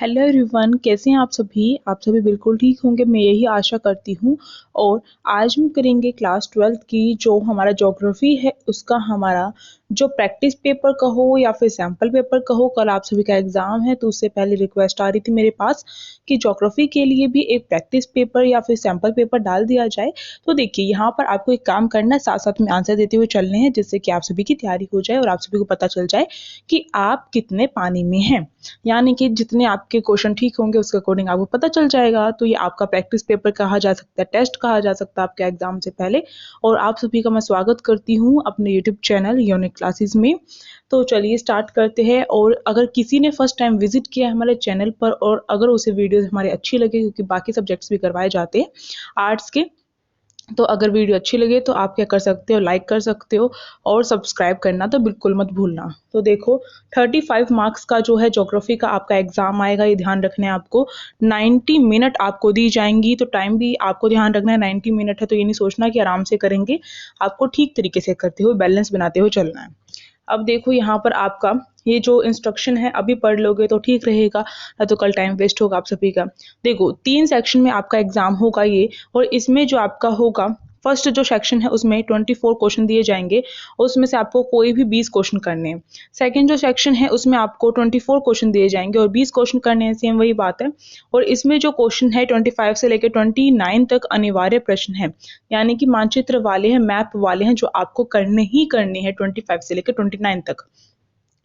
Hello everyone, कैसे हैं आप सभी बिल्कुल ठीक होंगे, मैं यही आशा करती हूँ। और आज हम करेंगे क्लास 12th की जो हमारा ज्योग्राफी है उसका हमारा जो प्रैक्टिस पेपर कहो या फिर सैम्पल पेपर कहो। कल आप सभी का एग्जाम है तो उससे पहले रिक्वेस्ट आ रही थी मेरे पास कि ज्योग्राफी के लिए भी एक प्रैक्टिस पेपर या फिर सैम्पल पेपर डाल दिया जाए। तो देखिए, यहाँ पर आपको एक काम करना है, साथ साथ में आंसर देते हुए चलने हैं जिससे कि आप सभी की तैयारी हो जाए और आप सभी को पता चल जाए कि आप कितने पानी में हैं। यानी कि जितने आपके क्वेश्चन ठीक होंगे उसके अकॉर्डिंग आपको पता चल जाएगा। तो ये आपका प्रैक्टिस पेपर कहा जा सकता है, टेस्ट कहा जा सकता है आपके एग्जाम से पहले। और आप सभी का मैं स्वागत करती हूँ अपने यूट्यूब चैनल यूनिक क्लासेस में। तो चलिए स्टार्ट करते हैं। और अगर किसी ने फर्स्ट टाइम विजिट किया है हमारे चैनल पर और अगर उसे वीडियोस हमारे अच्छी लगे, क्योंकि बाकी सब्जेक्ट्स भी करवाए जाते हैं आर्ट्स के, तो अगर वीडियो अच्छी लगे तो आप क्या कर सकते हो, लाइक कर सकते हो और सब्सक्राइब करना तो बिल्कुल मत भूलना। तो देखो, 35 मार्क्स का जो है ज्योग्राफी का आपका एग्जाम आएगा, ये ध्यान रखना है आपको। 90 मिनट आपको दी जाएंगी, तो टाइम भी आपको ध्यान रखना है, 90 मिनट है तो ये नहीं सोचना कि आराम से करेंगे, आपको ठीक तरीके से करते हुए बैलेंस बनाते हुए चलना है। अब देखो, यहाँ पर आपका ये जो इंस्ट्रक्शन है अभी पढ़ लोगे तो ठीक रहेगा, ना तो कल टाइम वेस्ट होगा आप सभी का। देखो, 3 सेक्शन में आपका एग्जाम होगा ये, और इसमें जो आपका होगा फर्स्ट जो सेक्शन है उसमें 24 क्वेश्चन दिए जाएंगे और उसमें से आपको कोई भी 20 क्वेश्चन करने हैं। सेकंड जो सेक्शन है उसमें आपको 24 क्वेश्चन दिए जाएंगे और 20 क्वेश्चन करने हैं, सेम वही बात है। और इसमें जो क्वेश्चन है 25 से लेकर 29 तक अनिवार्य प्रश्न है, यानी कि मानचित्र वाले हैं, मैप वाले हैं, जो आपको करने ही करने हैं 25 से लेकर 29 तक।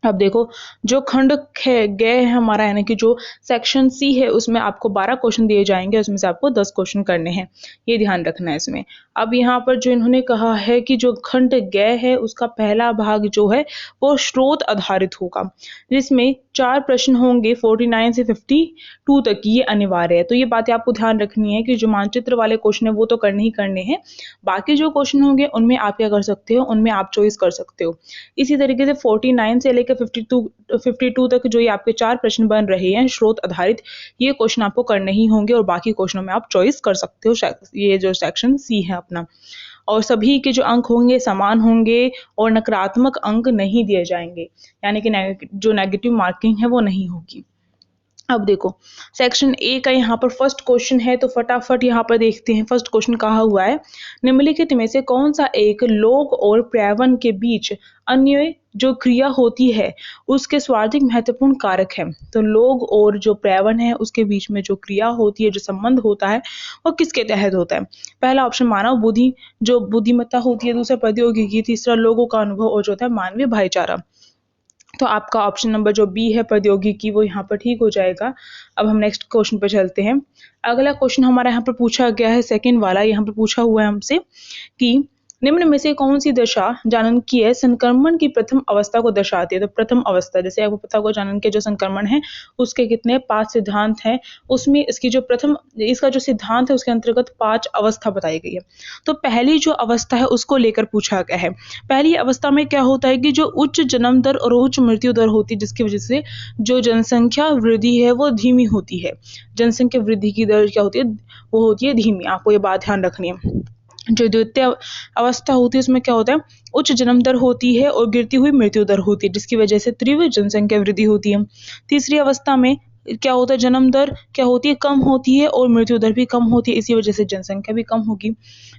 अब देखो, जो खंड गए है हमारा, यानी कि जो सेक्शन सी है उसमें आपको 12 क्वेश्चन दिए जाएंगे, उसमें से आपको 10 क्वेश्चन करने हैं, ये ध्यान रखना है इसमें। अब यहाँ पर जो इन्होंने कहा है कि जो खंड गए है उसका पहला भाग जो है वो स्रोत आधारित होगा, जिसमें 4 प्रश्न होंगे 49 से 52 तक, ये अनिवार्य है। तो ये बातें आपको ध्यान रखनी है कि जो मानचित्र वाले क्वेश्चन है वो तो करने ही करने हैं, बाकी जो क्वेश्चन होंगे उनमें आप क्या कर सकते हो, उनमें आप चॉइस कर सकते हो। इसी तरीके से 49 से लेकर 52 तक जो ये आपके 4 प्रश्न बन रहे हैं स्रोत आधारित, ये क्वेश्चन आपको करने ही होंगे और बाकी क्वेश्चनों में आप चॉइस कर सकते हो। ये जो सेक्शन सी है अपना, और सभी के जो अंक होंगे समान होंगे और नकारात्मक अंक नहीं दिए जाएंगे, यानी कि जो नेगेटिव मार्किंग है वो नहीं होगी। अब देखो, सेक्शन ए का यहाँ पर फर्स्ट क्वेश्चन है, तो फटाफट यहाँ पर देखते हैं। फर्स्ट क्वेश्चन कहा हुआ है, निम्नलिखित में से कौन सा एक लोग और पर्यावरण के बीच अन्य जो क्रिया होती है उसके स्वार्थिक महत्वपूर्ण कारक है। तो लोग और जो पर्यावरण है उसके बीच में जो क्रिया होती है, जो संबंध होता है, वो किसके तहत होता है? पहला ऑप्शन मानव बुद्धि, जो बुद्धिमत्ता होती है, दूसरा प्रौद्योगिकी, तीसरा लोगों का अनुभव, और चौथा मानवीय भाईचारा। तो आपका ऑप्शन नंबर जो बी है प्रौद्योगिकी, वो यहाँ पर ठीक हो जाएगा। अब हम नेक्स्ट क्वेश्चन पर चलते हैं। अगला क्वेश्चन हमारा यहाँ पर पूछा गया है, सेकंड वाला, यहाँ पर पूछा हुआ है हमसे कि निम्न में से कौन सी दशा जानकीय संक्रमण की प्रथम अवस्था को दर्शाती है? तो प्रथम अवस्था, जैसे आपको पता होगा जानकीय जो संक्रमण है उसके कितने 5 सिद्धांत हैं, उसमें इसकी जो प्रथम, इसका जो सिद्धांत है उसके अंतर्गत 5 अवस्था बताई गई है। तो पहली जो अवस्था है उसको लेकर पूछा गया है। पहली अवस्था में क्या होता है कि जो उच्च जन्म दर और उच्च मृत्यु दर होती है, जिसकी वजह से जो जनसंख्या वृद्धि है वो धीमी होती है। जनसंख्या वृद्धि की दर क्या होती है, वो होती है धीमी। आपको ये बात ध्यान रखनी है। जो द्वितीय अवस्था होती है उसमें क्या होता है, उच्च जन्म दर होती है और गिरती हुई मृत्यु दर होती है, जिसकी वजह से तीव्र जनसंख्या वृद्धि होती है। तीसरी अवस्था में क्या होता है, जन्म दर क्या होती है, कम होती है और मृत्यु दर भी कम होती है, इसी वजह से जनसंख्या भी कम होगी।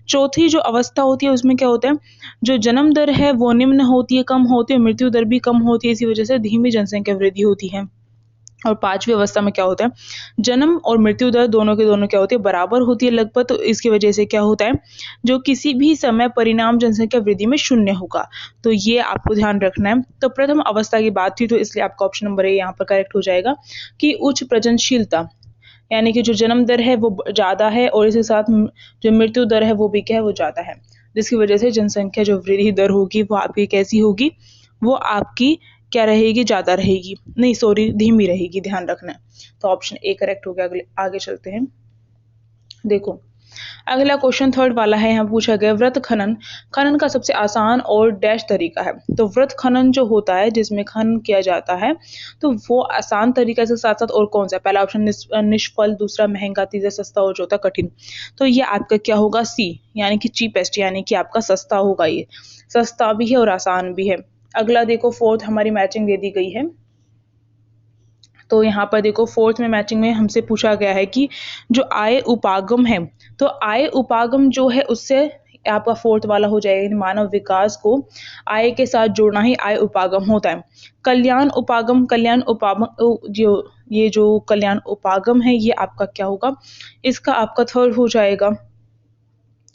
चौथी जो अवस्था होती है उसमें क्या होता है, जो जन्म दर है वो निम्न होती है, कम होती है, मृत्यु दर भी कम होती है, इसी वजह से धीमी जनसंख्या वृद्धि होती है। और पांचवी अवस्था में क्या होता है, जन्म और मृत्यु दर दोनों के दोनों क्या होती है, बराबर होती है लगभग। तो इसकी वजह से क्या होता है, जो किसी भी समय परिणाम जनसंख्या वृद्धि में शून्य होगा। तो ये आपको ध्यान रखना है। तो प्रथम अवस्था की बात थी, तो इसलिए आपका ऑप्शन नंबर ए यहाँ पर करेक्ट हो जाएगा कि उच्च प्रजनशीलता, यानी कि जो जन्म दर है वो ज्यादा है और इसके साथ जो मृत्यु दर है वो भी क्या है, वो ज्यादा है, जिसकी वजह से जनसंख्या जो वृद्धि दर होगी वो आपकी कैसी होगी, वो आपकी क्या रहेगी, ज्यादा रहेगी, नहीं सॉरी धीमी रहेगी, ध्यान रखना है। तो ऑप्शन ए करेक्ट हो गया। अगले आगे चलते हैं। देखो, अगला क्वेश्चन थर्ड वाला है, यहाँ पूछा गया वृत्त खनन, खनन का सबसे आसान और डैश तरीका है। तो वृत्त खनन जो होता है जिसमें खनन किया जाता है, तो वो आसान तरीका से साथ साथ और कौन सा, पहला ऑप्शन निष्फल, दूसरा महंगा, तीसरा सस्ता और चौथा कठिन। तो ये आपका क्या होगा, सी, यानी कि चीपेस्ट, यानी कि आपका सस्ता होगा। ये सस्ता भी है और आसान भी है। अगला देखो, फोर्थ हमारी मैचिंग दे दी गई है। तो यहाँ पर देखो फोर्थ में मैचिंग में हमसे पूछा गया है कि जो आय उपागम है, तो आय उपागम जो है उससे आपका फोर्थ वाला हो जाएगा। मानव विकास को आय के साथ जोड़ना ही आय उपागम होता है। कल्याण उपागम जो ये जो कल्याण उपागम है ये आपका क्या होगा, इसका आपका थर्ड हो जाएगा।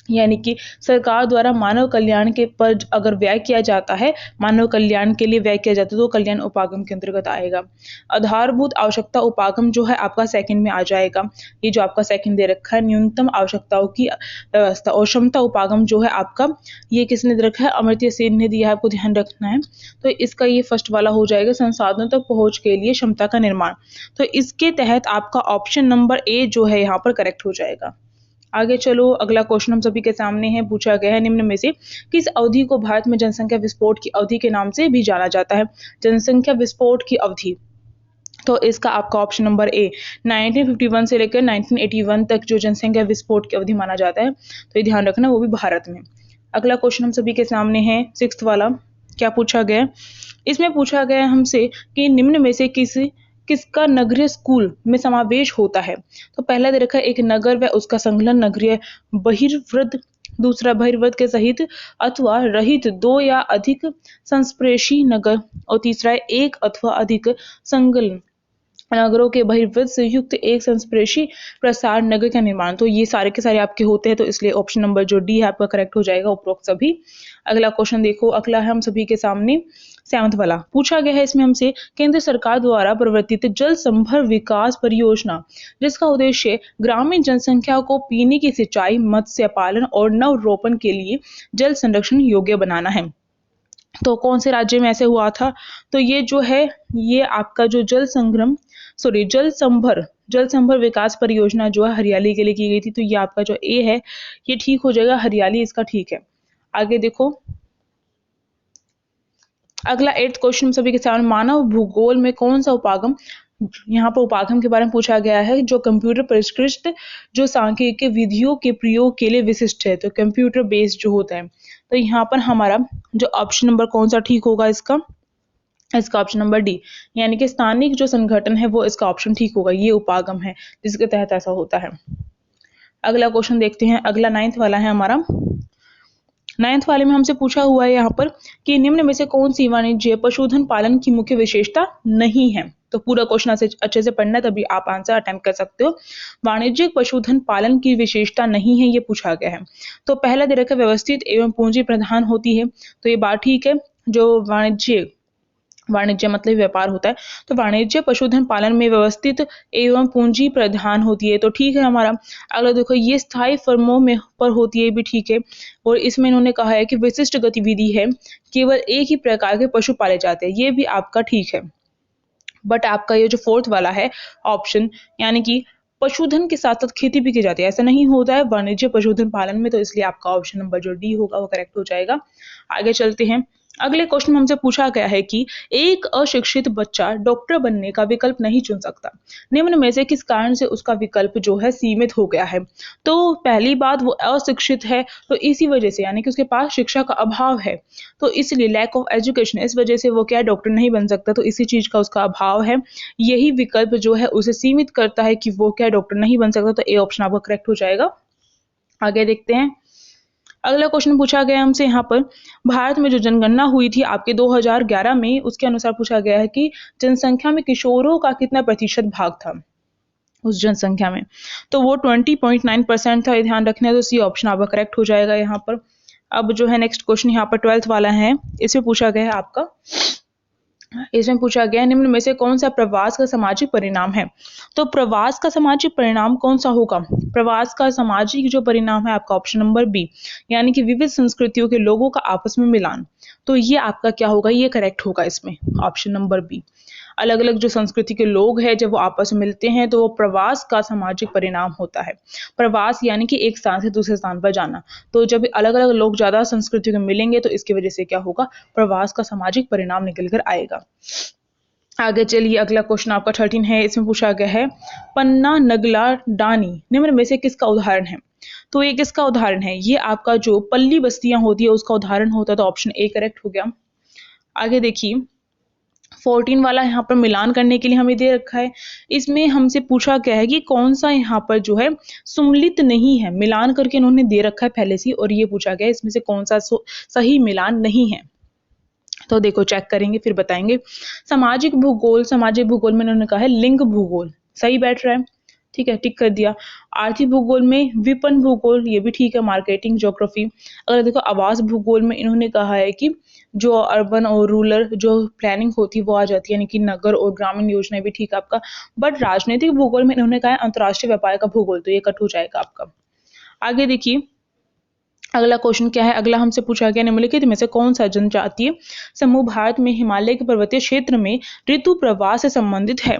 यानी कि सरकार द्वारा मानव कल्याण के पर अगर व्यय किया जाता है, मानव कल्याण के लिए व्यय किया जाता है तो कल्याण उपागम के अंतर्गत आएगा। आधारभूत आवश्यकता उपागम जो है आपका सेकंड में आ जाएगा। ये जो आपका सेकंड दे रखा है न्यूनतम आवश्यकताओं की व्यवस्था। और क्षमता उपागम जो है आपका, ये किसने दे रखा है, अमर्त्य सेन ने दिया है, आपको ध्यान रखना है। तो इसका ये फर्स्ट वाला हो जाएगा, संसाधनों तक पहुंच के लिए क्षमता का निर्माण। तो इसके तहत आपका ऑप्शन नंबर ए जो है यहाँ पर करेक्ट हो जाएगा। आगे चलो, अगला क्वेश्चन हम सभी के सामने है। पूछा गया है निम्न में से किस अवधि को भारत में जनसंख्या विस्फोट की अवधि के नाम से भी जाना जाता है। जनसंख्या विस्फोट की अवधि, तो इसका आपका ऑप्शन नंबर ए 1951 से लेकर 1981 तक जो जनसंख्या विस्फोट की अवधि माना जाता है, तो ये ध्यान रखना वो भी भारत में। अगला क्वेश्चन हम सभी के सामने है सिक्स्थ वाला। क्या पूछा गया, इसमें पूछा गया हमसे कि निम्न में से किसका नगरीय स्कूल में समावेश होता है। तो पहला दे रखा है एक नगर व उसका संलग्न नगरीय बहिर्वृत्त, दूसरा बहिर्वृत्त के सहित अथवा रहित दो या अधिक संस्पर्शी नगर, और तीसरा है एक अथवा अधिक संलग्न नगरों के बहिर्वृत्त से युक्त एक संस्पर्शी प्रसार नगर का निर्माण। तो ये सारे के सारे आपके होते हैं, तो इसलिए ऑप्शन नंबर जो डी है आपका करेक्ट हो जाएगा, उपरोक्त सभी। अगला क्वेश्चन देखो, अगला है हम सभी के सामने सेवंथ वाला। पूछा गया है इसमें हमसे केंद्र सरकार द्वारा प्रवर्तित जल संभर विकास परियोजना जिसका उद्देश्य ग्रामीण जनसंख्या को पीने की सिंचाई, मत्स्य पालन और नव रोपण के लिए जल संरक्षण योग्य बनाना है। तो कौन से राज्य में ऐसे हुआ था, तो ये जो है ये आपका जो जल संभर विकास परियोजना जो है हरियाली के लिए की गई थी। तो ये आपका जो ए है ये ठीक हो जाएगा, हरियाली इसका ठीक है। आगे देखो, अगला 8th क्वेश्चन सभी के सामने, मानव भूगोल में कौन सा उपागम, यहाँ पर उपागम के बारे में पूछा गया है जो कंप्यूटर परिष्कृत जो सांख्यिकीय विधियों के प्रयोग के लिए विशिष्ट है। तो कंप्यूटर बेस्ड जो होता है, तो यहाँ पर हमारा जो ऑप्शन नंबर कौन सा ठीक होगा, इसका ऑप्शन नंबर डी, यानी कि स्थानिक जो संगठन है वो इसका ऑप्शन ठीक होगा। ये उपागम है जिसके तहत ऐसा होता है। अगला क्वेश्चन देखते हैं, अगला 9th वाला है हमारा। 9th वाले में हमसे पूछा हुआ है यहाँ पर कि निम्न में से कौन सी वाणिज्य पशुधन पालन की मुख्य विशेषता नहीं है। तो पूरा क्वेश्चन अच्छे से पढ़ना है तभी आप आंसर अटेम्प्ट कर सकते हो। वाणिज्यिक पशुधन पालन की विशेषता नहीं है, ये पूछा गया है। तो पहला दे रखा व्यवस्थित एवं पूंजी प्रधान होती है, तो ये बात ठीक है। जो वाणिज्य मतलब व्यापार होता है, तो वाणिज्य पशुधन पालन में व्यवस्थित एवं पूंजी प्रधान होती है, तो ठीक है हमारा। अगला देखो, ये स्थायी फर्मों में पर होती है, भी ठीक है। और इसमें इन्होंने कहा है कि विशिष्ट गतिविधि है, केवल एक ही प्रकार के पशु पाले जाते हैं, ये भी आपका ठीक है। बट आपका ये जो फोर्थ वाला है ऑप्शन, यानी कि पशुधन के साथ साथ खेती भी की जाती है, ऐसा नहीं होता है वाणिज्य पशुधन पालन में, तो इसलिए आपका ऑप्शन नंबर जो डी होगा वो करेक्ट हो जाएगा। आगे चलते हैं, अगले क्वेश्चन में हमसे पूछा गया है कि एक अशिक्षित बच्चा डॉक्टर बनने का विकल्प नहीं चुन सकता, निम्न में से किस कारण से उसका विकल्प जो है सीमित हो गया है। तो पहली बात, वो अशिक्षित है, तो इसी वजह से यानी कि उसके पास शिक्षा का अभाव है, तो इसलिए लैक ऑफ एजुकेशन, इस वजह से वो क्या डॉक्टर नहीं बन सकता, तो इसी चीज का उसका अभाव है। यही विकल्प जो है उसे सीमित करता है कि वो क्या डॉक्टर नहीं बन सकता, तो ए ऑप्शन आपका करेक्ट हो जाएगा। आगे देखते हैं, अगला क्वेश्चन पूछा गया हमसे यहाँ पर, भारत में जो जनगणना हुई थी आपके 2011 में, उसके अनुसार पूछा गया है कि जनसंख्या में किशोरों का कितना प्रतिशत भाग था उस जनसंख्या में। तो वो 20.9% था, ध्यान रखना है। तो सी ऑप्शन आपका करेक्ट हो जाएगा यहाँ पर। अब जो है नेक्स्ट क्वेश्चन यहाँ पर 12th वाला है, इसमें पूछा गया है आपका, इसमें पूछा गया निम्न में से कौन सा प्रवास का सामाजिक परिणाम है। तो प्रवास का सामाजिक परिणाम कौन सा होगा, प्रवास का सामाजिक जो परिणाम है आपका ऑप्शन नंबर बी, यानी कि विविध संस्कृतियों के लोगों का आपस में मिलान। तो ये आपका क्या होगा, ये करेक्ट होगा इसमें ऑप्शन नंबर बी। अलग अलग जो संस्कृति के लोग हैं जब वो आपस में मिलते हैं तो वो प्रवास का सामाजिक परिणाम होता है। प्रवास यानी कि एक स्थान से दूसरे स्थान पर जाना, तो जब अलग अलग लोग ज्यादा संस्कृति में मिलेंगे तो इसकी वजह से क्या होगा, प्रवास का सामाजिक परिणाम निकल कर आएगा। आगे चलिए, अगला क्वेश्चन आपका 13 है, इसमें पूछा गया है पन्ना नगला डानी निम्न में से किसका उदाहरण है। तो ये किसका उदाहरण है, ये आपका जो पल्ली बस्तियां होती है उसका उदाहरण होता है, तो ऑप्शन ए करेक्ट हो गया। आगे देखिए, 14 वाला यहाँ पर मिलान करने के लिए हमें दे रखा है। इसमें हमसे पूछा गया है कि कौन सा यहाँ पर जो है सुम्मिलित नहीं है, मिलान करके इन्होंने दे रखा है पहले से, और ये पूछा गया है इसमें से कौन सा सही मिलान नहीं है। तो देखो चेक करेंगे फिर बताएंगे। सामाजिक भूगोल में इन्होंने कहा है लिंग भूगोल, सही बैठ रहा है, ठीक है, टिक कर दिया। आर्थिक भूगोल में विपणन भूगोल, ये भी ठीक है, मार्केटिंग ज्योग्राफी। अगर देखो आवास भूगोल में इन्होंने कहा है कि जो अर्बन और रूरल जो प्लानिंग होती है वो आ जाती है, यानी कि नगर और ग्रामीण योजना भी ठीक है आपका। बट राजनीतिक भूगोल में इन्होंने कहा है अंतर्राष्ट्रीय व्यापार का भूगोल, तो ये कट हो जाएगा आपका। आगे देखिए अगला क्वेश्चन क्या है। अगला हमसे पूछा गया निम्नलिखित में से कौन सा जनजातीय समूह भारत में हिमालय के पर्वतीय क्षेत्र में ऋतु प्रवाह से संबंधित है।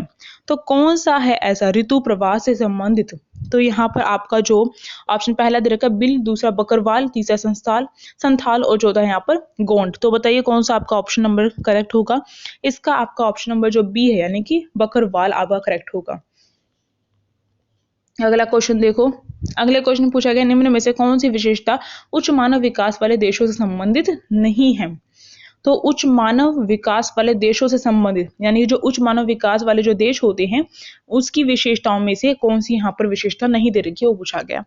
तो कौन सा है ऐसा ऋतु प्रवाह से संबंधित। तो यहाँ पर आपका जो ऑप्शन पहला दे रखा है बिल, दूसरा बकरवाल, तीसरा संथाल और चौथा यहाँ पर गोंड। तो बताइए कौन सा आपका ऑप्शन नंबर करेक्ट होगा। इसका आपका ऑप्शन नंबर जो बी है यानी कि बकरवाल आपका करेक्ट होगा। अगला क्वेश्चन देखो। अगले क्वेश्चन में पूछा गया निम्न में से कौन सी विशेषता उच्च मानव विकास वाले देशों से संबंधित नहीं है। तो उच्च मानव विकास वाले देशों से संबंधित यानी जो उच्च मानव विकास वाले जो देश होते हैं उसकी विशेषताओं में से कौन सी यहाँ पर विशेषता नहीं दे रखी है वो पूछा गया।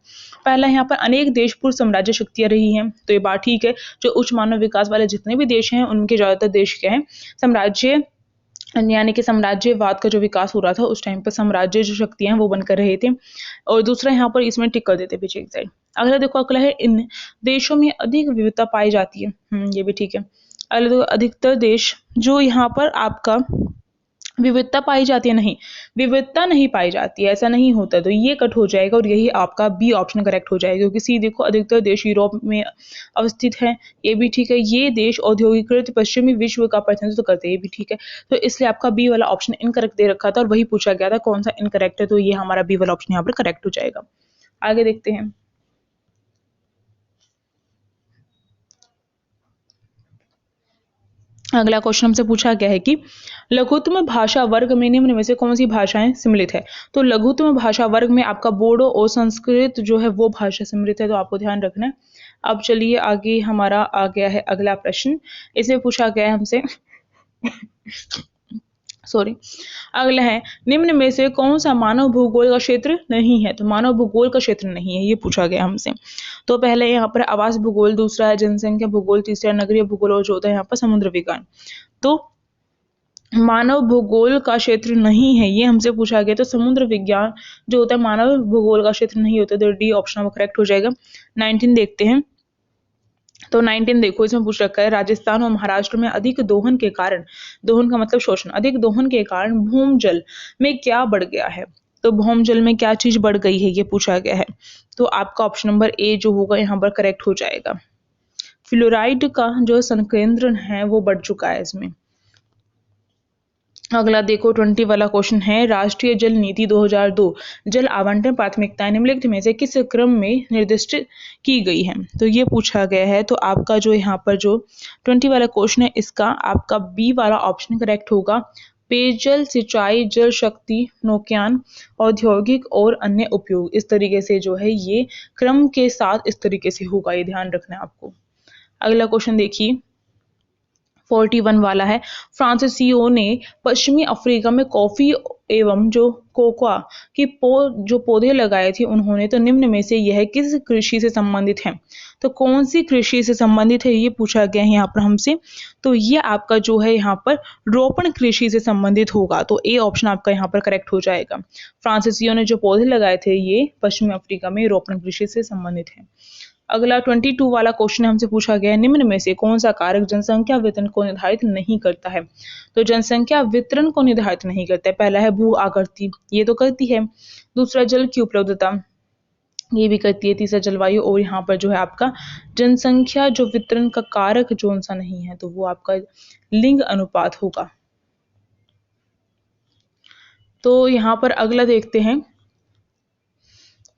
पहला यहाँ पर अनेक देश पूर्व साम्राज्य शक्तियां रही हैं, तो ये बात ठीक है। जो उच्च मानव विकास वाले जितने भी देश हैं उनके ज्यादातर देश क्या है साम्राज्य, यानी कि साम्राज्यवाद का जो विकास हो रहा था उस टाइम पर साम्राज्य जो शक्तियां हैं वो बनकर रहे थे। और दूसरा यहाँ पर इसमें टिक कर देते पीछे एक साइड। अगला देखो अगला है इन देशों में अधिक विविधता पाई जाती है, ये भी ठीक है। अगला देखो अधिकतर देश जो यहाँ पर आपका विविधता पाई जाती है, नहीं विविधता नहीं पाई जाती है, ऐसा नहीं होता, तो ये कट हो जाएगा और यही आपका बी ऑप्शन करेक्ट हो जाएगा। क्योंकि सी देखो अधिकतर देश यूरोप में अवस्थित है, ये भी ठीक है। ये देश औद्योगिकृत पश्चिमी विश्व का प्रतिनिधित्व करते हैं, ये भी ठीक है। तो इसलिए आपका बी वाला ऑप्शन इनकरेक्ट दे रखा था और वही पूछा गया था कौन सा इनकरेक्ट है, तो ये हमारा बी वाला ऑप्शन यहाँ पर करेक्ट हो जाएगा। आगे देखते हैं। अगला क्वेश्चन हमसे पूछा गया है कि लघुत्तम भाषा वर्ग में निम्न में से कौन सी भाषाएं सम्मिलित है। तो लघुत्तम भाषा वर्ग में आपका बोडो और संस्कृत जो है वो भाषा सम्मिलित है, तो आपको ध्यान रखना है। अब चलिए आगे हमारा आ गया है अगला प्रश्न। इसमें पूछा गया है हमसे सॉरी अगला है निम्न में से कौन सा मानव भूगोल का क्षेत्र नहीं है। तो मानव भूगोल का क्षेत्र नहीं है, ये पूछा गया हमसे। तो पहले यहाँ पर आवास भूगोल, दूसरा है जनसंख्या भूगोल, तीसरा नगरीय भूगोल और चौथा यहाँ पर समुद्र विज्ञान। तो मानव भूगोल का क्षेत्र नहीं है ये हमसे पूछा गया, तो समुद्र विज्ञान जो होता है मानव भूगोल का क्षेत्र नहीं होता, तो डी ऑप्शन करेक्ट हो जाएगा। 19 देखते हैं। तो 19 देखो इसमें पूछ रखा है राजस्थान और महाराष्ट्र में अधिक दोहन के कारण, दोहन का मतलब शोषण, अधिक दोहन के कारण भूमजल में क्या बढ़ गया है। तो भूमजल में क्या चीज बढ़ गई है ये पूछा गया है। तो आपका ऑप्शन नंबर ए जो होगा यहाँ पर करेक्ट हो जाएगा। फ्लोराइड का जो संकेंद्रण है वो बढ़ चुका है इसमें। अगला देखो 20 वाला क्वेश्चन है राष्ट्रीय जल नीति 2002 जल आवंटन प्राथमिकताएं निम्नलिखित में से किस क्रम में निर्दिष्ट की गई है। तो ये पूछा गया है। तो आपका जो यहाँ पर जो 20 वाला क्वेश्चन है इसका आपका बी वाला ऑप्शन करेक्ट होगा। पेयजल, सिंचाई, जल शक्ति, नौकायन, औद्योगिक और अन्य उपयोग, इस तरीके से जो है ये क्रम के साथ इस तरीके से होगा, ये ध्यान रखना है आपको। अगला क्वेश्चन देखिए 41 वाला है फ्रांसीसियों ने पश्चिमी अफ्रीका में कॉफी एवं जो कोकोआ की जो पौधे लगाए थे उन्होंने, तो निम्न में से यह किस कृषि से संबंधित है। तो कौन सी कृषि से संबंधित है ये पूछा गया है यहाँ पर हमसे। तो ये आपका जो है यहाँ पर रोपण कृषि से संबंधित होगा, तो ए ऑप्शन आपका यहाँ पर करेक्ट हो जाएगा। फ्रांसीसियों ने जो पौधे लगाए थे ये पश्चिमी अफ्रीका में रोपण कृषि से संबंधित है। अगला 22 वाला क्वेश्चन हमसे पूछा गया है निम्न में से कौन सा कारक जनसंख्या वितरण को निर्धारित नहीं करता है। तो जनसंख्या वितरण को निर्धारित नहीं करता है। पहला है भू आकृति, ये तो करती है। दूसरा जल की उपलब्धता, ये भी करती है। तीसरा जलवायु, और यहाँ पर जो है आपका जनसंख्या जो वितरण का कारक जो सा नहीं है तो वो आपका लिंग अनुपात होगा। तो यहाँ पर अगला देखते हैं।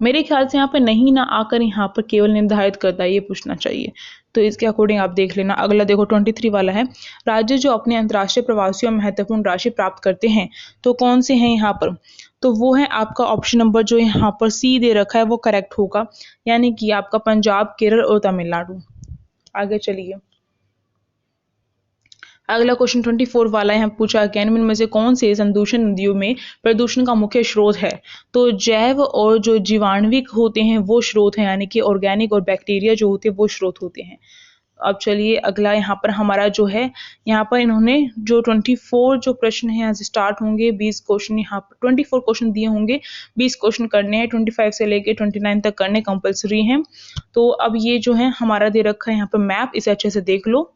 मेरे ख्याल से यहाँ पर नहीं ना आकर यहाँ पर केवल निर्धारित करता है, ये पूछना चाहिए। तो इसके अकॉर्डिंग आप देख लेना। अगला देखो 23 वाला है राज्य जो अपने अंतर्राष्ट्रीय प्रवासियों में महत्वपूर्ण राशि प्राप्त करते हैं, तो कौन से हैं यहाँ पर। तो वो है आपका ऑप्शन नंबर जो यहाँ पर सी दे रखा है वो करेक्ट होगा, यानी कि आपका पंजाब, केरल और तमिलनाडु। आगे चलिए। अगला क्वेश्चन 24 वाला यहाँ पूछा गया इनमें में से कौन से संदूषण नदियों में प्रदूषण का मुख्य स्रोत है। तो जैव और जो जीवाणुविक होते हैं वो स्रोत हैं, यानी कि ऑर्गेनिक और बैक्टीरिया जो होते हैं वो स्रोत होते हैं। अब चलिए अगला यहाँ पर हमारा जो है, यहाँ पर इन्होंने जो 24 जो प्रश्न है यहाँ से स्टार्ट होंगे, 20 क्वेश्चन यहाँ पर 24 क्वेश्चन दिए होंगे, 20 क्वेश्चन करने हैं, 25 से लेके 29 तक करने कंपलसरी हैं। तो अब ये जो है हमारा दे रखा है यहाँ पर मैप, इसे अच्छे से देख लो।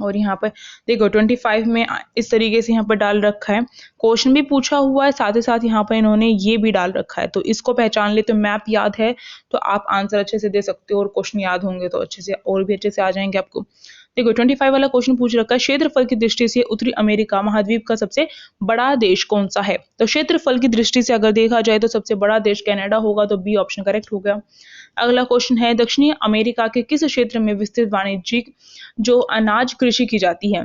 और यहाँ पर देखो 25 में इस तरीके से यहाँ पर डाल रखा है, क्वेश्चन भी पूछा हुआ है, साथ ही साथ यहाँ पर इन्होंने ये भी डाल रखा है। तो इसको पहचान ले तो मैप याद है तो आप आंसर अच्छे से दे सकते हो, और क्वेश्चन याद होंगे तो अच्छे से और भी अच्छे से आ जाएंगे आपको। देखो 25 वाला क्वेश्चन पूछ रखा है, क्षेत्रफल की दृष्टि से उत्तरी अमेरिका महाद्वीप का सबसे बड़ा देश कौन सा है। तो क्षेत्रफल की दृष्टि से अगर देखा जाए तो सबसे बड़ा देश कनाडा होगा, तो बी ऑप्शन करेक्ट हो गया। अगला क्वेश्चन है, दक्षिणी अमेरिका के किस क्षेत्र में विस्तृत वाणिज्यिक जो अनाज कृषि की जाती है।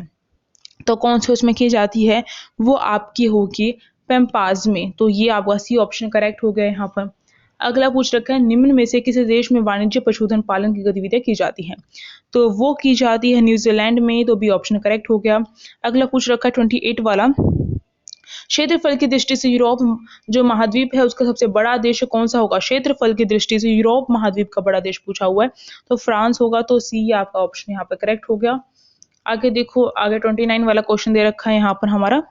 तो कौन से उसमें की जाती है, वो आपकी होगी पेम्पाज में। तो ये आपका सी ऑप्शन करेक्ट हो गया यहाँ पर। अगला पूछ रखा है, निम्न में से किसी देश में वाणिज्य पशुधन पालन की गतिविधियां की जाती हैं। तो वो की जाती है न्यूजीलैंड में, तो बी ऑप्शन करेक्ट हो गया। अगला पूछ रखा है 28 वाला, क्षेत्रफल की दृष्टि से यूरोप जो महाद्वीप है उसका सबसे बड़ा देश कौन सा होगा। क्षेत्रफल की दृष्टि से यूरोप महाद्वीप का बड़ा देश पूछा हुआ है, तो फ्रांस होगा, तो सी आपका ऑप्शन यहाँ पर करेक्ट हो गया। आगे देखो, आगे 29 वाला क्वेश्चन दे रखा है यहाँ पर हमारा,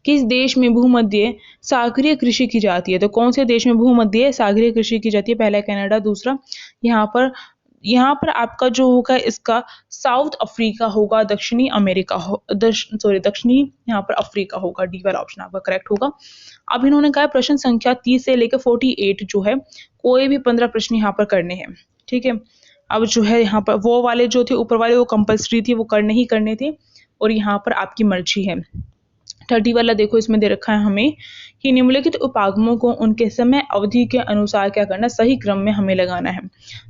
किस देश में भूमध्य सागरीय कृषि की जाती है। तो कौन से देश में भूमध्य सागरीय कृषि की जाती है, पहला कनाडा, दूसरा यहाँ पर आपका जो होगा इसका साउथ अफ्रीका होगा, दक्षिणी अमेरिका हो दक्षिणी यहाँ पर अफ्रीका होगा, डी वाला ऑप्शन आपका करेक्ट होगा। अब इन्होंने कहा प्रश्न संख्या 30 से लेकर 48 जो है कोई भी 15 प्रश्न यहाँ पर करने हैं, ठीक है। अब जो है यहाँ पर वो वाले जो थे ऊपर वाले वो कंपलसरी थे, वो करने ही करने थे, और यहाँ पर आपकी मर्जी है। 30 वाला देखो, इसमें दे रखा है हमें कि निम्नलिखित उपागमों को उनके समय अवधि के अनुसार क्या करना, सही क्रम में हमें लगाना है।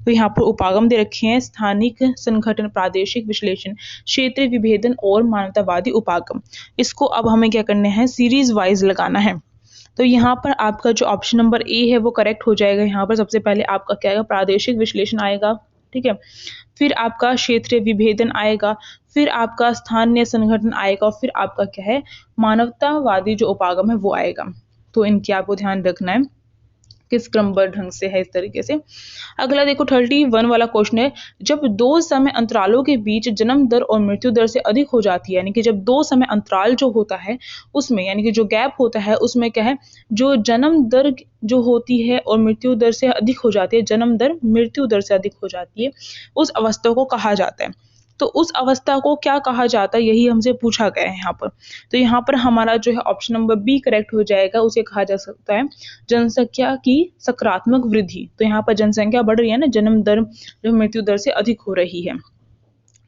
तो यहाँ पर उपागम दे रखे हैं, स्थानिक संगठन, प्रादेशिक विश्लेषण, क्षेत्रीय विभेदन और मानवतावादी उपागम। इसको अब हमें क्या करना है, सीरीज वाइज लगाना है। तो यहाँ पर आपका जो ऑप्शन नंबर ए है वो करेक्ट हो जाएगा। यहाँ पर सबसे पहले आपका क्या आएगा, प्रादेशिक विश्लेषण आएगा, ठीक है, फिर आपका क्षेत्रीय विभेदन आएगा, फिर आपका स्थानीय संगठन आएगा, और फिर आपका क्या है, मानवतावादी जो उपागम है वो आएगा। तो इनकी आपको ध्यान रखना है किस क्रमबद्ध ढंग से है, इस तरीके से। अगला देखो 31 वाला क्वेश्चन है, जब दो समय अंतरालों के बीच जन्म दर और मृत्यु दर से अधिक हो जाती है, यानी कि जब दो समय अंतराल जो होता है उसमें, यानी कि जो गैप होता है उसमें क्या है, जो जन्म दर जो होती है और मृत्यु दर से अधिक हो जाती है, जन्म दर मृत्यु दर से अधिक हो जाती है, उस अवस्था को कहा जाता है। तो उस अवस्था को क्या कहा जाता है, यही हमसे पूछा गया है यहाँ पर। तो यहाँ पर हमारा जो है ऑप्शन नंबर बी करेक्ट हो जाएगा, उसे कहा जा सकता है जनसंख्या की सकारात्मक वृद्धि। तो यहाँ पर जनसंख्या बढ़ रही है ना, जन्म दर जो मृत्यु दर से अधिक हो रही है,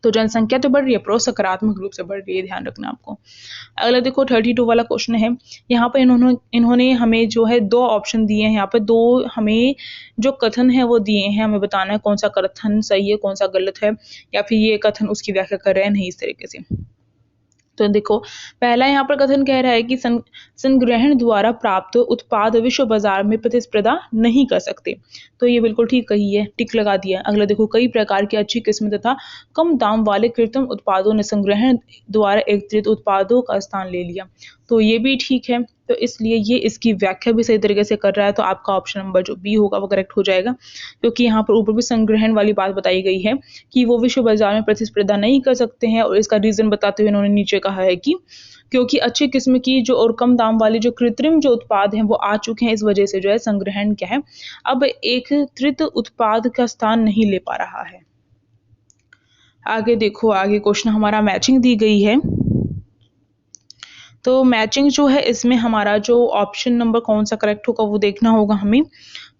तो जनसंख्या तो बढ़ रही है पर सकारात्मक रूप से बढ़ रही है, ध्यान रखना आपको। अगला देखो 32 वाला क्वेश्चन है, यहाँ पर इन्होंने हमें जो है दो ऑप्शन दिए हैं, यहाँ पे दो हमें जो कथन है वो दिए हैं, हमें बताना है कौन सा कथन सही है कौन सा गलत है, या फिर ये कथन उसकी व्याख्या कर रहे हैं नहीं, इस तरीके से। तो देखो पहला यहाँ पर कथन कह रहा है कि संग्रहण द्वारा प्राप्त उत्पाद विश्व बाजार में प्रतिस्पर्धा नहीं कर सकते। तो ये बिल्कुल ठीक कही है, टिक लगा दिया। अगला देखो, कई प्रकार की अच्छी किस्म तथा कम दाम वाले कृत्रिम उत्पादों ने संग्रहण द्वारा एकत्रित उत्पादों का स्थान ले लिया। तो ये भी ठीक है, तो इसलिए ये इसकी व्याख्या भी सही तरीके से कर रहा है, तो आपका ऑप्शन नंबर जो बी होगा वो करेक्ट हो जाएगा, क्योंकि यहाँ पर ऊपर भी संग्रहण वाली बात बताई गई है कि वो विश्व बाजार में प्रतिस्पर्धा नहीं कर सकते हैं, और इसका रीजन बताते हुए इन्होंने नीचे कहा है कि क्योंकि अच्छी किस्म की जो और कम दाम वाले जो कृत्रिम जो उत्पाद हैं वो आ चुके हैं, इस वजह से जो है संग्रहण क्या है अब एकत्रित उत्पाद का स्थान नहीं ले पा रहा है। आगे देखो, आगे क्वेश्चन हमारा मैचिंग दी गई है, तो मैचिंग जो है इसमें हमारा जो ऑप्शन नंबर कौन सा करेक्ट होगा वो देखना होगा हमें।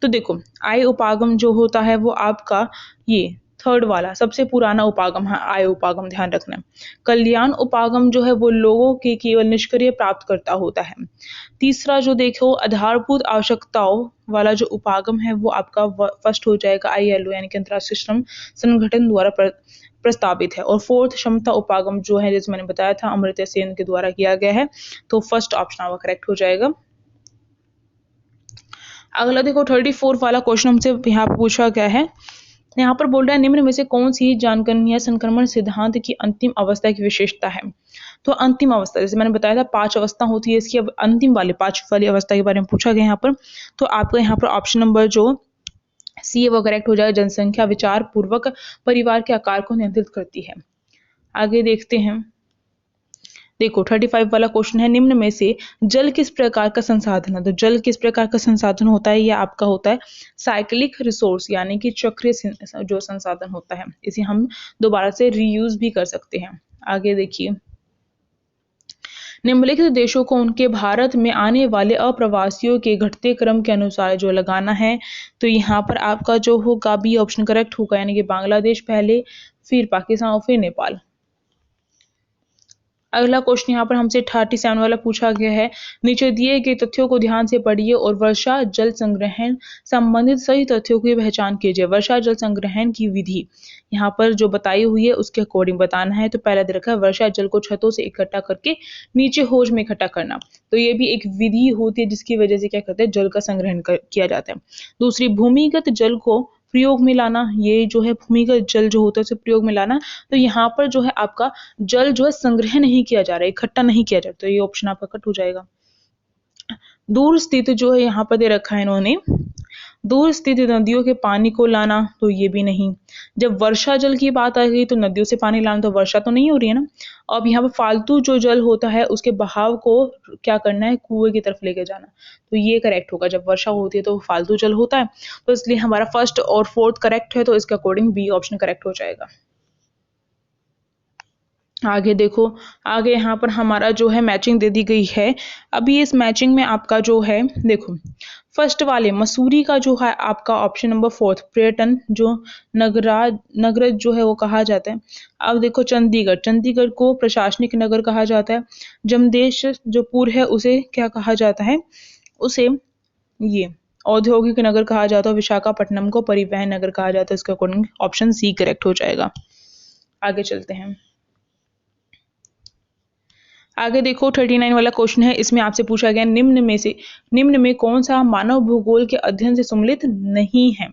तो देखो आय उपागम जो होता है वो आपका ये थर्ड वाला सबसे पुराना उपागम है, आय उपागम, ध्यान रखना। कल्याण उपागम जो है वो लोगों के केवल निष्क्रिय प्राप्त करता होता है। तीसरा जो देखो आधारभूत आवश्यकताओं वाला जो उपागम है वो आपका फर्स्ट हो जाएगा ILO, यानी कि अंतर्राष्ट्रीय श्रम संगठन द्वारा प्रस्तावित है। और फोर्थ क्षमता उपागम जो है, जैसे मैंने बताया था, अमर्त्य सेन के द्वारा किया गया है, तो फर्स्ट ऑप्शन आपका करेक्ट हो जाएगा। अगला देखो 34 वाला क्वेश्चन हमसे यहाँ पूछा गया है यहाँ पर बोल रहा है निम्न में से कौन सी जानकनीय संक्रमण सिद्धांत की अंतिम अवस्था की विशेषता है। तो अंतिम अवस्था, जैसे मैंने बताया था 5 अवस्था होती है इसकी, अब अंतिम वाली 5 वाली अवस्था के बारे में पूछा गया यहाँ पर। तो आपको यहाँ पर ऑप्शन नंबर जो सी है वो करेक्ट हो जाएगा। जनसंख्या विचार पूर्वक परिवार के आकार को नियंत्रित करती है। आगे देखते हैं। देखो 35 वाला क्वेश्चन है, निम्न में से जल किस प्रकार का संसाधन है। तो जल किस प्रकार का संसाधन होता है, यह आपका होता है साइक्लिक रिसोर्स, यानी कि चक्रीय जो संसाधन होता है, इसे हम दोबारा से रीयूज भी कर सकते हैं। आगे देखिए, निम्नलिखित देशों को उनके भारत में आने वाले अप्रवासियों के घटते क्रम के अनुसार जो लगाना है। तो यहाँ पर आपका जो होगा बी ऑप्शन करेक्ट होगा, यानी कि बांग्लादेश पहले, फिर पाकिस्तान और फिर नेपाल। अगला क्वेश्चन यहाँ पर हमसे 37 वाला पूछा गया है, नीचे दिए गए तथ्यों को ध्यान से पढ़िए और वर्षा जल संग्रहण संबंधित सही तथ्यों की पहचान कीजिए। वर्षा जल संग्रहण की विधि यहाँ पर जो बताई हुई है उसके अकॉर्डिंग बताना है। तो पहला दे रखा है वर्षा जल को छतों से इकट्ठा करके नीचे हौज में इकट्ठा करना। तो ये भी एक विधि होती है जिसकी वजह से क्या करते हैं, जल का संग्रहण किया जाता है। दूसरी, भूमिगत जल को प्रयोग में लाना, ये जो है भूमिगत जल जो होता है उसे प्रयोग में लाना। तो यहाँ पर जो है आपका जल जो है संग्रह नहीं किया जा रहा है, इकट्ठा नहीं किया जा रहा, तो ये ऑप्शन आपका कट हो जाएगा। दूर स्थित जो है यहाँ पर दे रखा है इन्होंने, दूर स्थित नदियों के पानी को लाना, तो ये भी नहीं। जब वर्षा जल की बात आ गई तो नदियों से पानी लाना, तो वर्षा तो नहीं हो रही है ना। अब यहाँ पर फालतू जो जल होता है उसके बहाव को क्या करना है, कुएं की तरफ लेके जाना। तो ये करेक्ट होगा, जब वर्षा होती है तो फालतू जल होता है, तो इसलिए हमारा फर्स्ट और फोर्थ करेक्ट है, तो इसके अकॉर्डिंग बी ऑप्शन करेक्ट हो जाएगा। आगे देखो, आगे यहाँ पर हमारा जो है मैचिंग दे दी गई है। अभी इस मैचिंग में आपका जो है देखो, फर्स्ट वाले मसूरी का जो है आपका ऑप्शन नंबर 4 पर्यटन जो नगरज जो है वो कहा जाता है। अब देखो चंडीगढ़, चंडीगढ़ को प्रशासनिक नगर कहा जाता है। जमदेश जो पुर है उसे क्या कहा जाता है, उसे ये औद्योगिक नगर कहा जाता है। विशाखापट्टनम को परिवहन नगर कहा जाता है। इसके अकॉर्डिंग ऑप्शन सी करेक्ट हो जाएगा। आगे चलते हैं। आगे देखो 39 वाला क्वेश्चन है, इसमें आपसे पूछा गया निम्न में कौन सा मानव भूगोल के अध्ययन से सम्मिलित नहीं है।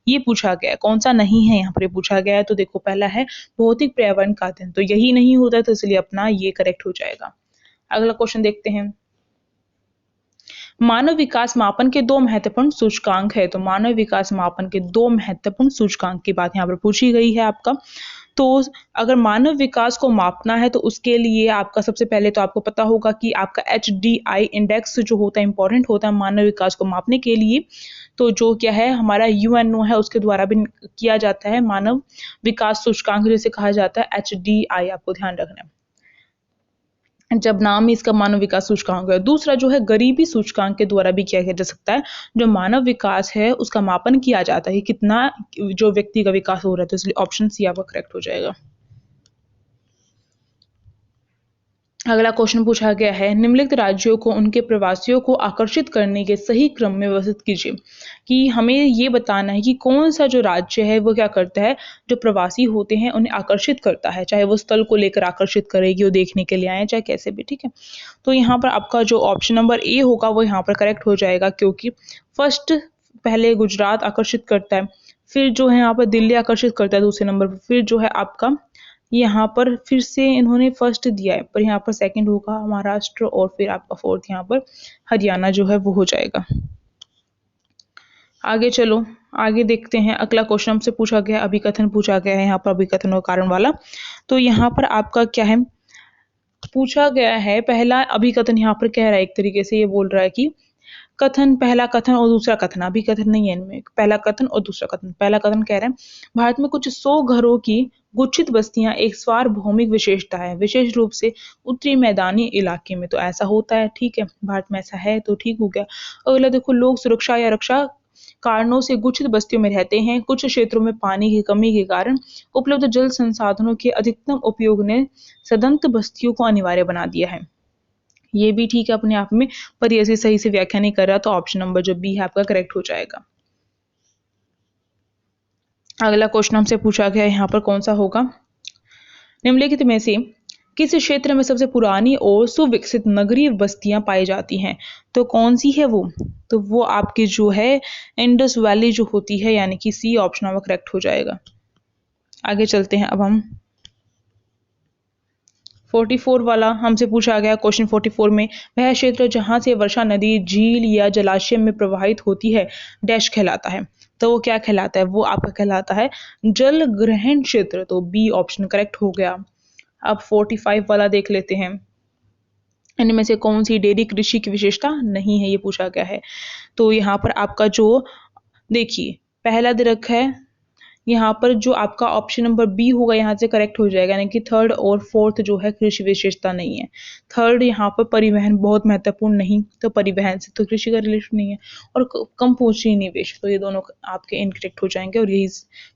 ये पूछा गया है, कौन सा नहीं है यहाँ पर पूछा गया है। तो देखो पहला है भौतिक पर्यावरण का अध्ययन, तो यही नहीं होता, तो इसलिए अपना ये करेक्ट हो जाएगा। अगला क्वेश्चन देखते हैं। मानव विकास मापन के 2 महत्वपूर्ण सूचकांक है। तो मानव विकास मापन के 2 महत्वपूर्ण सूचकांक की बात यहाँ पर पूछी गई है आपका। तो अगर मानव विकास को मापना है तो उसके लिए आपका सबसे पहले तो आपको पता होगा कि आपका HDI इंडेक्स जो होता है इंपॉर्टेंट होता है मानव विकास को मापने के लिए। तो जो क्या है हमारा UNO है उसके द्वारा भी किया जाता है मानव विकास सूचकांक जिसे कहा जाता है HDI, आपको ध्यान रखना है जब नाम इसका मानव विकास सूचकांक है। दूसरा जो है गरीबी सूचकांक के द्वारा भी किया जा सकता है, जो मानव विकास है उसका मापन किया जाता है कितना जो व्यक्ति का विकास हो रहा है। तो इसलिए ऑप्शन सी आपका करेक्ट हो जाएगा। अगला क्वेश्चन पूछा गया है, निम्नलिखित राज्यों को उनके प्रवासियों को आकर्षित करने के सही क्रम में व्यवस्थित कीजिए। कि हमें ये बताना है कि कौन सा जो राज्य है वो क्या करता है, जो प्रवासी होते हैं उन्हें आकर्षित करता है, चाहे वो स्थल को लेकर आकर्षित करेगी, वो देखने के लिए आए चाहे कैसे भी, ठीक है। तो यहाँ पर आपका जो ऑप्शन नंबर ए होगा वो यहाँ पर करेक्ट हो जाएगा, क्योंकि फर्स्ट पहले गुजरात आकर्षित करता है, फिर जो है यहाँ पर दिल्ली आकर्षित करता है दूसरे नंबर पर, फिर जो है आपका यहाँ पर फिर से इन्होंने फर्स्ट दिया है, पर यहाँ पर सेकंड होगा महाराष्ट्र, और फिर आपका फोर्थ यहाँ पर हरियाणा जो है वो हो जाएगा। आगे चलो, आगे देखते हैं। अगला क्वेश्चन हमसे पूछा गया, अभिकथन पूछा गया है यहाँ पर, अभिकथन और कारण वाला। तो यहाँ पर आपका क्या है पूछा गया है, पहला अभिकथन यहाँ पर कह रहा है, एक तरीके से ये बोल रहा है कि कथन, पहला कथन और दूसरा कथन, अभिकथन नहीं है इनमें, पहला कथन और दूसरा कथन। पहला कथन कह रहे हैं भारत में कुछ 100 घरों की गुच्छित बस्तियां एक सार्वभौमिक विशेषता है, विशेष रूप से उत्तरी मैदानी इलाके में। तो ऐसा होता है, ठीक है, भारत में ऐसा है तो ठीक हो गया। अगला देखो, लोग सुरक्षा या रक्षा कारणों से गुच्छित बस्तियों में रहते हैं। कुछ क्षेत्रों में पानी की कमी के कारण उपलब्ध जल संसाधनों के अधिकतम उपयोग ने सदंत बस्तियों को अनिवार्य बना दिया है। ये भी ठीक है अपने आप में, पर ये सही से व्याख्या नहीं कर रहा, तो ऑप्शन नंबर जो बी है आपका करेक्ट हो जाएगा। अगला क्वेश्चन हमसे पूछा गया यहाँ पर कौन सा होगा, निम्नलिखित में से किस क्षेत्र में सबसे पुरानी और सुविकसित नगरीय बस्तियां पाई जाती हैं? तो कौन सी है वो? तो वो आपकी जो है इंडस वैली जो होती है, यानी कि सी ऑप्शन आपका करेक्ट हो जाएगा। आगे चलते हैं अब हम 44 वाला हमसे पूछा गया क्वेश्चन 44 में, वह क्षेत्र जहां से वर्षा नदी झील या जलाशय में प्रवाहित होती है डैश कहलाता है। तो वो क्या कहलाता है? वो आपका कहलाता है जल ग्रहण क्षेत्र। तो बी ऑप्शन करेक्ट हो गया। अब 45 वाला देख लेते हैं, इनमें से कौन सी डेयरी कृषि की विशेषता नहीं है, ये पूछा गया है। तो यहाँ पर आपका जो देखिए पहला दे रखा है, यहाँ पर जो आपका ऑप्शन नंबर बी होगा यहाँ से करेक्ट हो जाएगा, यानी कि थर्ड और फोर्थ जो है कृषि विशेषता नहीं है। थर्ड यहाँ पर परिवहन बहुत महत्वपूर्ण नहीं, तो परिवहन से तो कृषि का रिलेशन नहीं है। और कम पूंजी निवेश, तो ये दोनों आपके इनकरेक्ट हो जाएंगे और यही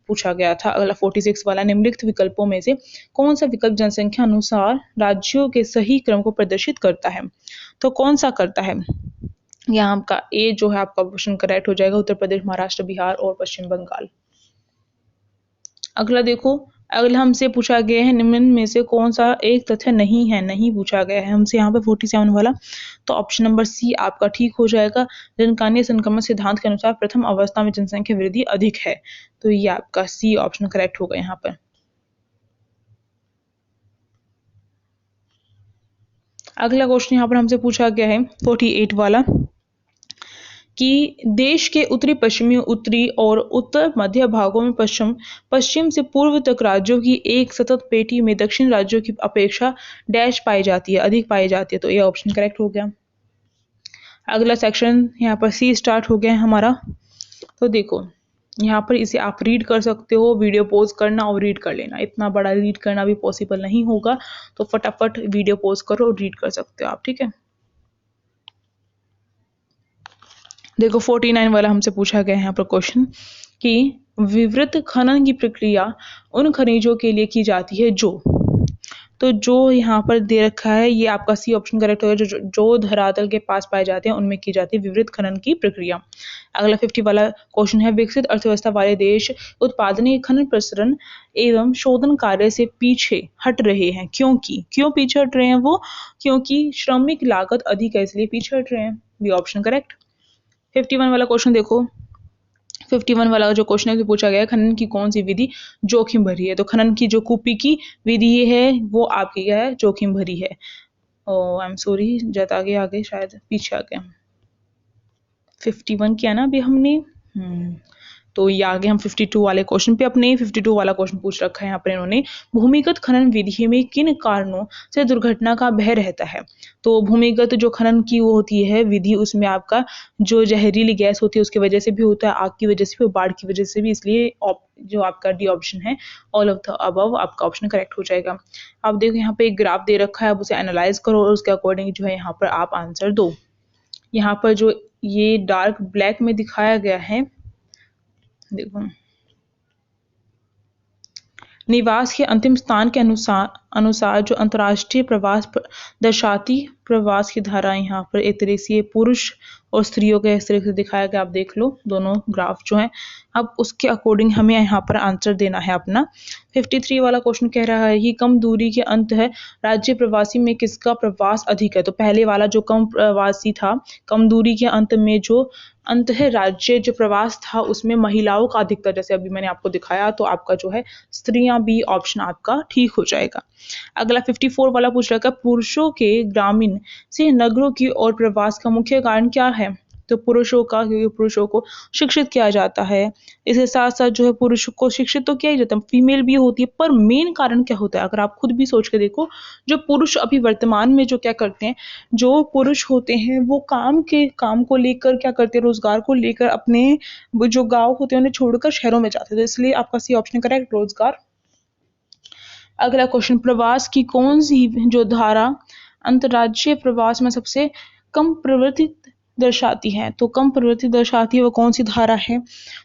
पूछा गया था। अगला 46 वाला, निम्नलिखित विकल्पों में से कौन सा विकल्प जनसंख्या अनुसार राज्यों के सही क्रम को प्रदर्शित करता है? तो कौन सा करता है? यहाँ आपका ए जो है आपका ऑप्शन करेक्ट हो जाएगा, उत्तर प्रदेश, महाराष्ट्र, बिहार और पश्चिम बंगाल। अगला देखो, अगला हमसे पूछा गया है निम्न में से कौन सा एक तथ्य नहीं है, नहीं पूछा गया है हमसे यहाँ पे 47 वाला। तो ऑप्शन नंबर सी आपका ठीक हो जाएगा। जनकांगीय संक्रमण सिद्धांत के अनुसार प्रथम अवस्था में जनसंख्या वृद्धि अधिक है। तो ये आपका सी ऑप्शन करेक्ट होगा यहाँ पर। अगला क्वेश्चन यहाँ पर हमसे पूछा गया है 48 वाला कि देश के उत्तरी पश्चिमी, उत्तरी और उत्तर मध्य भागों में पश्चिम से पूर्व तक राज्यों की एक सतत पेटी में दक्षिण राज्यों की अपेक्षा डैश पाई जाती है, अधिक पाई जाती है। तो ये ऑप्शन करेक्ट हो गया। अगला सेक्शन यहाँ पर सी स्टार्ट हो गया है हमारा। तो देखो यहाँ पर इसे आप रीड कर सकते हो, वीडियो पॉज करना और रीड कर लेना। इतना बड़ा रीड करना भी पॉसिबल नहीं होगा, तो फटाफट वीडियो पॉज करो और रीड कर सकते हो आप, ठीक है। देखो 49 वाला हमसे पूछा गया है यहाँ पर क्वेश्चन कि विवृत खनन की प्रक्रिया उन खनिजों के लिए की जाती है जो, तो जो यहाँ पर दे रखा है ये आपका सी ऑप्शन करेक्ट होगा। जो धरातल के पास पाए जाते हैं उनमें की जाती है विवृत खनन की प्रक्रिया। अगला 50 वाला क्वेश्चन है, विकसित अर्थव्यवस्था वाले देश उत्पादन, खनन, प्रसरण एवं शोधन कार्य से पीछे हट रहे हैं क्योंकि, क्यों पीछे हट रहे हैं वो? क्योंकि श्रमिक लागत अधिक है, इसलिए पीछे हट रहे हैं। B option correct. 51 वाला क्वेश्चन देखो, 51 वाला जो क्वेश्चन है तो पूछा गया है खनन की कौन सी विधि जोखिम भरी है? तो खनन की जो कुपी की विधि है वो आपकी क्या है? जोखिम भरी है। ओ आई एम सॉरी, जत आगे शायद पीछे आ गया। 51 किया ना अभी हमने। तो ये आगे हम 52 वाले क्वेश्चन पे अपने 52 वाला क्वेश्चन पूछ रखा है यहाँ पर इन्होंने, भूमिगत खनन विधि में किन कारणों से दुर्घटना का भय रहता है? तो भूमिगत जो खनन की वो होती है विधि, उसमें आपका जो जहरीली गैस होती है उसकी वजह से भी होता है, आग की वजह से भी, बाढ़ की वजह से भी, इसलिए जो आपका डी ऑप्शन है ऑल ऑफ द अबव आपका ऑप्शन करेक्ट हो जाएगा। अब देखो यहाँ पे एक ग्राफ दे रखा है, आप उसे एनालाइज करो और उसके अकॉर्डिंग जो है यहाँ पर आप आंसर दो। यहाँ पर जो ये डार्क ब्लैक में दिखाया गया है, देखो निवास के अंतिम स्थान के अनुसार जो अंतर्राष्ट्रीय प्रवास दर्शाती प्रवास की धारा यहाँ पर एक तरह से पुरुष और स्त्रियों के इस तरह से दिखाया गया, आप देख लो दोनों ग्राफ जो हैं। अब उसके अकॉर्डिंग हमें यहाँ पर आंसर देना है अपना। 53 वाला क्वेश्चन कह रहा है कि कम दूरी के अंत है राज्य प्रवासी में किसका प्रवास अधिक है? तो पहले वाला जो कम प्रवासी था, कम दूरी के अंत में जो अंत है राज्य जो प्रवास था उसमें महिलाओं का अधिकता, जैसे अभी मैंने आपको दिखाया, तो आपका जो है स्त्रियां, बी ऑप्शन आपका ठीक हो जाएगा। अगला 54 वाला पूछ रहा है पुरुषों के ग्रामीण से नगरों की ओर प्रवास का मुख्य कारण क्या है? तो पुरुषों का, क्योंकि पुरुषों को शिक्षित किया जाता है, इसके साथ साथ जो है पुरुषों को शिक्षित तो किया ही जाता है, फीमेल भी होती है, पर मेन कारण क्या होता है? अगर आप खुद भी सोच के देखो, जो पुरुष अभी वर्तमान में जो क्या करते हैं, जो पुरुष होते हैं वो काम को लेकर क्या करते हैं, रोजगार को लेकर अपने जो गाँव होते हैं उन्हें छोड़कर शहरों में जाते हैं, तो इसलिए आपका सी ऑप्शन करेक्ट, रोजगार। अगला क्वेश्चन, प्रवास की कौन सी जो धारा अंतर्राज्यीय प्रवास में सबसे कम प्रवृत्ति दर्शाती है? तो कम प्रवृत्ति दर्शाती है वो कौन सी धारा है?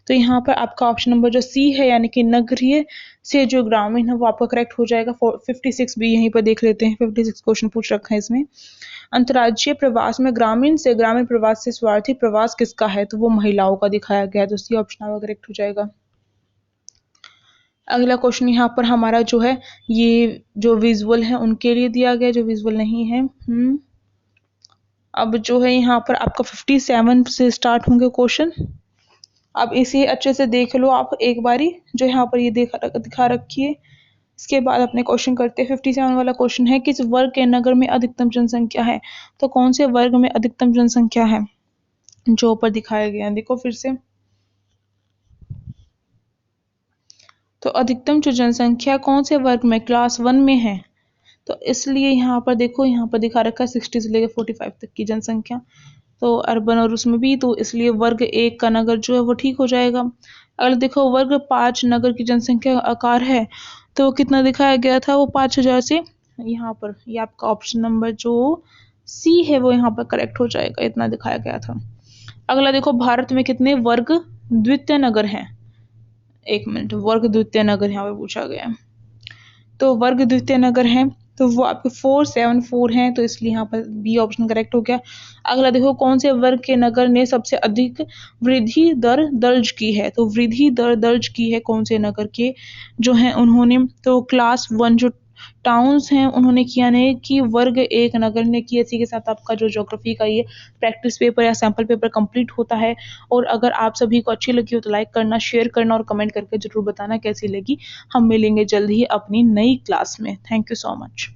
तो यहाँ पर आपका ऑप्शन नंबर जो सी है, यानी कि नगरीय से जो ग्रामीण है वो आपका करेक्ट हो जाएगा। 56 भी यहीं पर देख लेते हैं, 56 क्वेश्चन पूछ रखा है इसमें। अंतर्राज्यीय प्रवास में ग्रामीण से ग्रामीण प्रवास से स्वार्थी प्रवास किसका है? तो वो महिलाओं का दिखाया गया है, तो सी ऑप्शन आपका करेक्ट हो जाएगा। अगला क्वेश्चन यहाँ पर हमारा जो है ये जो विजुअल है उनके लिए दिया गया, जो विजुअल नहीं है। अब जो है यहाँ पर आपका 57 से स्टार्ट होंगे क्वेश्चन। अब इसे अच्छे से देख लो आप एक बारी, जो यहाँ पर ये दिखा रखी है। इसके बाद अपने क्वेश्चन करते हैं। 57 वाला क्वेश्चन है, किस वर्ग के नगर में अधिकतम जनसंख्या है? तो कौन से वर्ग में अधिकतम जनसंख्या है जो ऊपर दिखाया गया है? देखो फिर से, तो अधिकतम जो जनसंख्या कौन से वर्ग में, क्लास 1 में है। तो इसलिए यहाँ पर देखो, यहाँ पर दिखा रखा है 60 से लेकर 45 तक की जनसंख्या, तो अर्बन और उसमें भी, तो इसलिए वर्ग 1 का नगर जो है वो ठीक हो जाएगा। अगर देखो वर्ग 5 नगर की जनसंख्या आकार है, तो कितना दिखाया गया था, वो 5000 से, यहाँ पर ये आपका ऑप्शन नंबर जो सी है वो यहाँ पर करेक्ट हो जाएगा, इतना दिखाया गया था। अगला देखो, भारत में कितने वर्ग द्वितीय नगर हैं? एक मिनट, वर्ग द्वितीय नगर यहाँ पे पूछा गया है। तो वर्ग द्वितीय नगर हैं तो वो आपके 474 हैं, तो इसलिए यहाँ पर बी ऑप्शन करेक्ट हो गया। अगला देखो, कौन से वर्ग के नगर ने सबसे अधिक वृद्धि दर दर्ज की है? तो वृद्धि दर दर्ज की है कौन से नगर के जो हैं उन्होंने, तो क्लास 1 जो टाउन्स हैं उन्होंने किया नहीं कि वर्ग 1 नगर ने किया। इसी के साथ आपका जो ज्योग्राफी का ये प्रैक्टिस पेपर या सैम्पल पेपर कंप्लीट होता है। और अगर आप सभी को अच्छी लगी हो तो लाइक करना, शेयर करना और कमेंट करके जरूर बताना कैसी लगी। हम मिलेंगे जल्द ही अपनी नई क्लास में। Thank you so much.